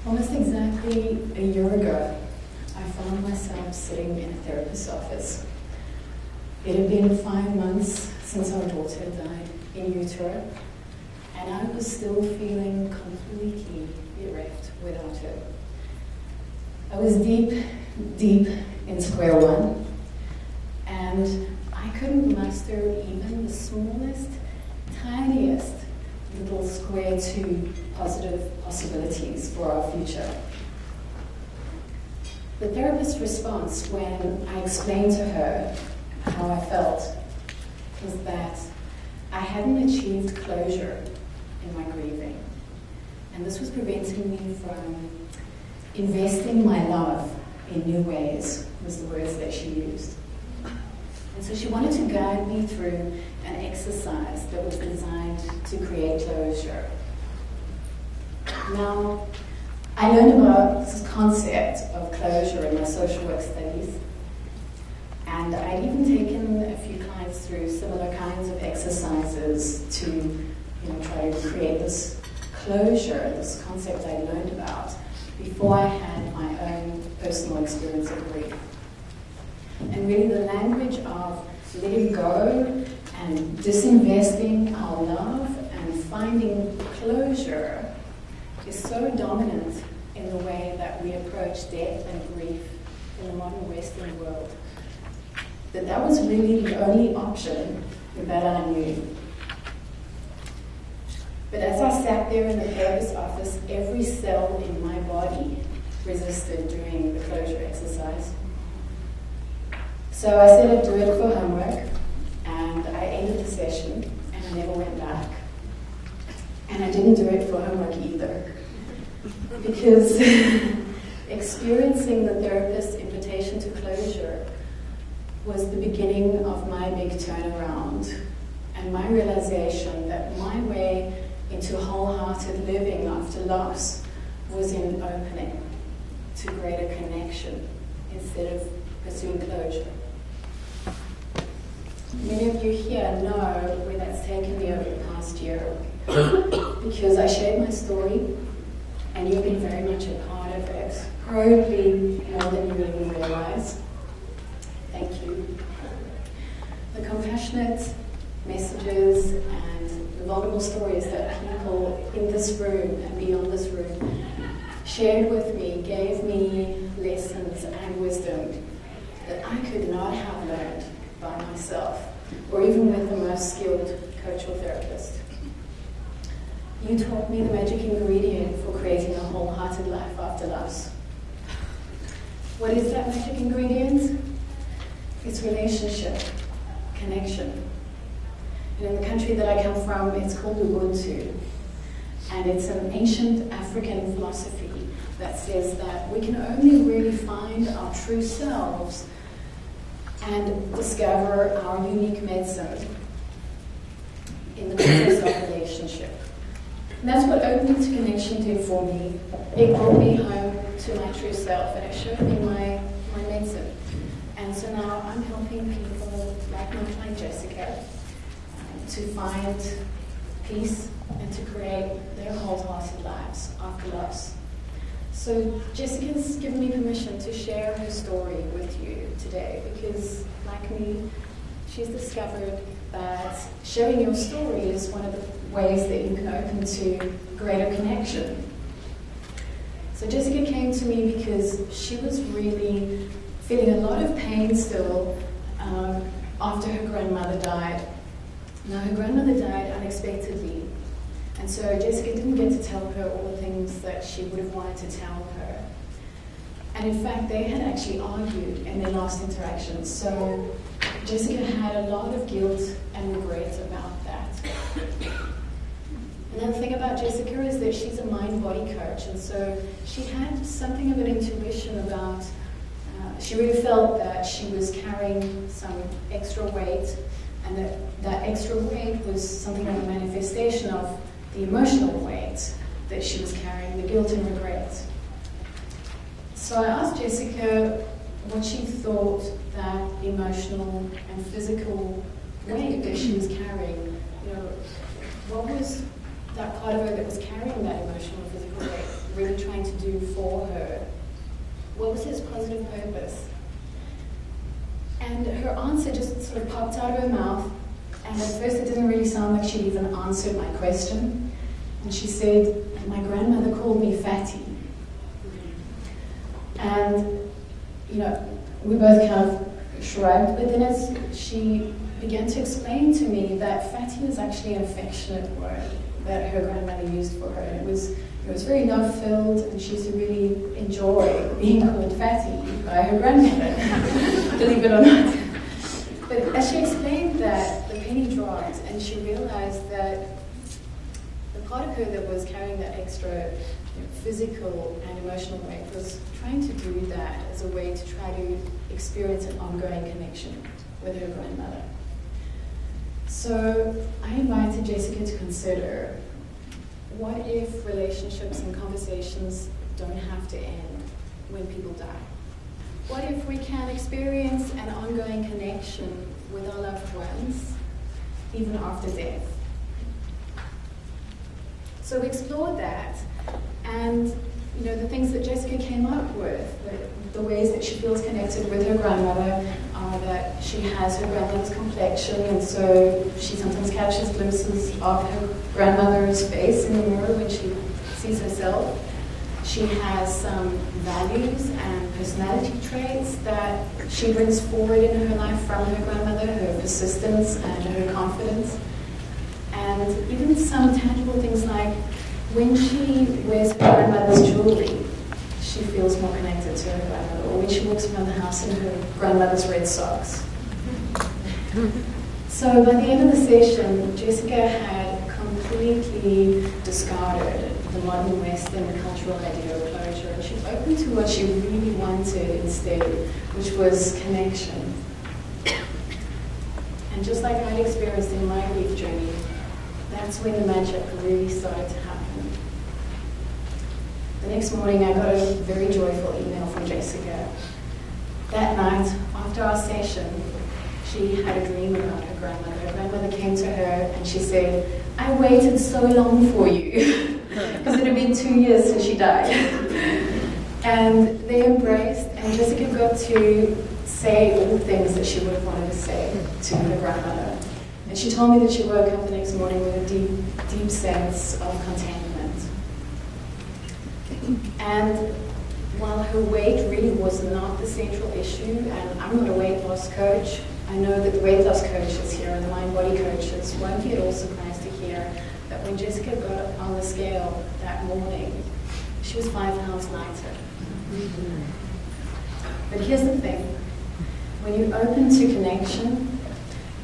Almost exactly a year ago, I found myself sitting in a therapist's office. It had been 5 months since our daughter had died in utero, and I was still feeling completely bereft without her. I was deep, deep in square one, and I couldn't muster even the smallest, tiniest little square two positive possibilities for our future. The therapist's response when I explained to her how I felt was that I hadn't achieved closure in my grieving, and this was preventing me from investing my love in new ways, was the words that she used. And so she wanted to guide me through an exercise that was designed to create closure. Now, I learned about this concept of closure in my social work studies, and I'd even taken a few clients through similar kinds of exercises to try to create this closure, this concept I learned about, before I had my own personal experience of grief. And really the language of letting go and disinvesting our love and finding closure is so dominant in the way that we approach death and grief in the modern Western world that was really the only option that I knew. But as I sat there in the therapist's office, every cell in my body resisted doing the closure exercise. So I said I'd do it for homework, and I ended the session, and I never went back. And I didn't do it for homework either, because experiencing the therapist's invitation to closure was the beginning of my big turnaround, and my realization that my way into wholehearted living after loss was in opening to greater connection instead of pursuing closure. Many of you here know where that's taken me over the past year, because I shared my story and you've been very much a part of it, probably more than you even realize. Thank you. The compassionate messages and the vulnerable stories that people in this room and beyond this room shared with me gave me lessons and wisdom that I could not have learned by myself, or even with the most skilled coach or therapist. You taught me the magic ingredient for creating a wholehearted life after loss. What is that magic ingredient? It's relationship, connection. And in the country that I come from, it's called Ubuntu. And it's an ancient African philosophy that says that we can only really find our true selves and discover our unique medicine in the process of relationship. And that's what opening to connection did for me. It brought me home to my true self, and it showed me my medicine. And so now I'm helping people like my client Jessica to find peace and to create their wholehearted lives after loss. So Jessica's given me permission to share her story with you today because, like me, she's discovered that sharing your story is one of the ways that you can open to greater connection. So Jessica came to me because she was really feeling a lot of pain still after her grandmother died. Now, her grandmother died unexpectedly, and so Jessica didn't get to tell her all the things that she would have wanted to tell her. And in fact, they had actually argued in their last interaction, so Jessica had a lot of guilt and regret about that. And the thing about Jessica is that she's a mind-body coach, and so she had something of an intuition about, she really felt that she was carrying some extra weight, and that extra weight was something of a manifestation of the emotional weight that she was carrying, the guilt and regret. So I asked Jessica what she thought that emotional and physical weight that she was carrying, what was that part of her that was carrying that emotional and physical weight? really trying to do for her? What was his positive purpose? And her answer just sort of popped out of her mouth, and at first it didn't really sound like she'd even answered my question. And she said, my grandmother called me fatty. And, you know, we both kind of shrugged, but then as she began to explain to me that fatty was actually an affectionate word that her grandmother used for her. It was very love-filled, and she used to really enjoy being called fatty by her grandmother, believe it or not. But as she explained that, the penny dropped, and she realized that the part of her that was carrying that extra physical and emotional weight was trying to do that as a way to try to experience an ongoing connection with her grandmother. So I invited Jessica to consider, what if relationships and conversations don't have to end when people die? What if we can experience an ongoing connection with our loved ones even after death? So we explored that, and you know, the things that Jessica came up with, the ways that she feels connected with her grandmother are that she has her grandmother's complexion, and so she sometimes catches glimpses of her grandmother's face in the mirror when she sees herself. She has some values and personality traits that she brings forward in her life from her grandmother, her persistence and her confidence. And even some tangible things like when she wears her grandmother's jewelry, she feels more connected to her grandmother, or when she walks around the house in her grandmother's red socks. So by the end of the session, Jessica had completely discarded the modern Western cultural idea of closure, and she opened to what she really wanted instead, which was connection. And just like I'd experienced in my grief journey, that's when the magic really started to happen. The next morning, I got a very joyful email from Jessica. That night, after our session, she had a dream about her grandmother. Her grandmother came to her and she said, I waited so long for you, because it had been 2 years since she died. And they embraced, and Jessica got to say all the things that she would have wanted to say to her grandmother. And she told me that she woke up the next morning with a deep, deep sense of contentment. And while her weight really was not the central issue, and I'm not a weight loss coach, I know that the weight loss coaches here and the mind-body coaches won't be at all surprised to hear that when Jessica got on the scale that morning, she was 5 pounds lighter. But here's the thing, when you open to connection,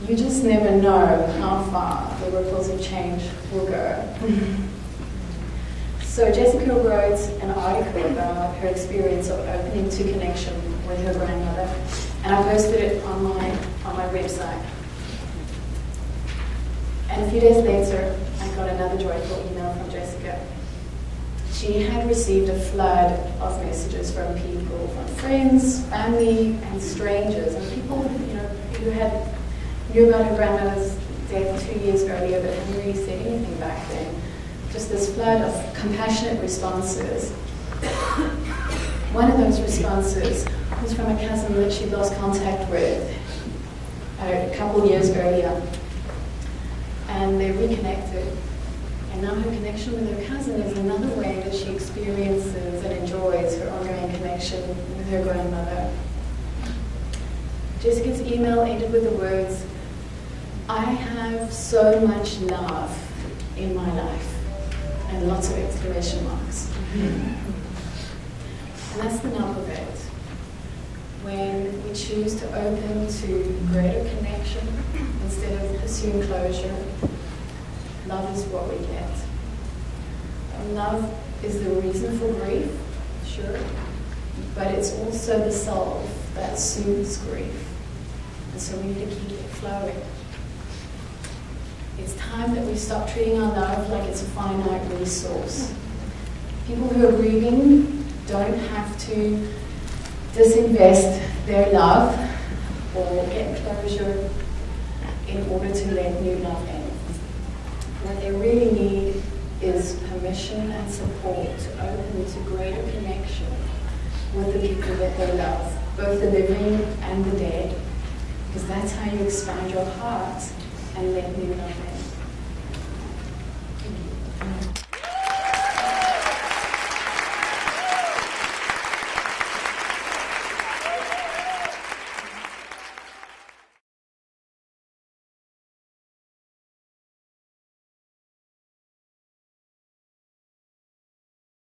you just never know how far the ripples of change will go. So Jessica wrote an article about her experience of opening to connection with her grandmother, and I posted it on my website. And a few days later, I got another joyful email from Jessica. She had received a flood of messages from people, from friends, family, and strangers, and people, you know, who knew about her grandmother's death 2 years earlier, but hadn't really said anything back then. Just this flood of compassionate responses. One of those responses was from a cousin that she'd lost contact with a couple years earlier. And they reconnected. And now her connection with her cousin is another way that she experiences and enjoys her ongoing connection with her grandmother. Jessica's email ended with the words, I have so much love in my life. And lots of exclamation marks. And that's the nub of it. When we choose to open to greater connection instead of pursuing closure, love is what we get. And love is the reason for grief, sure, but it's also the salve that soothes grief. And so we need to keep it flowing. It's time that we stop treating our love like it's a finite resource. People who are grieving don't have to disinvest their love or get closure in order to let new love in. What they really need is others permission and support to open to greater connection with the people that they love, both the living and the dead, because that's how you expand your heart and let them know